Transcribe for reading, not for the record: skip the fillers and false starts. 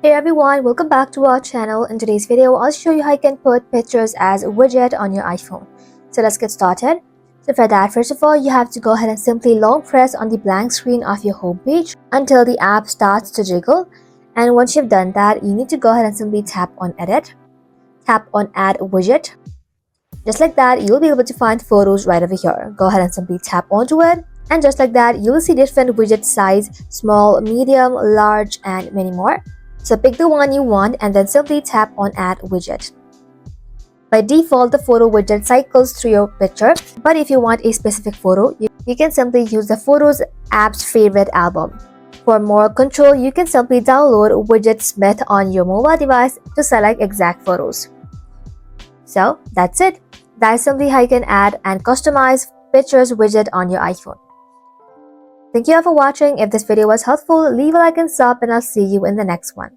Hey everyone, welcome back to our channel. In today's video, I'll show you how you can put pictures as a widget on your iPhone. So let's get started. So for that, first of all, you have to go ahead and simply long press on the blank screen of your home page until the app starts to jiggle. And once you've done that, you need to go ahead and simply tap on edit, tap on add widget. Just like that, you'll be able to find photos right over here. Go ahead and simply tap onto it. And just like that, you'll see different widget size, small, medium, large, and many more. So pick the one you want and then simply tap on add widget. By default, the photo widget cycles through your picture, but if you want a specific photo, you can simply use the Photos app's favorite album. For more control, you can simply download Widgetsmith on your mobile device to select exact photos. So that's it. That's simply how you can add and customize Pictures widget on your iPhone. Thank you all for watching. If this video was helpful, leave a like and sub, and I'll see you in the next one.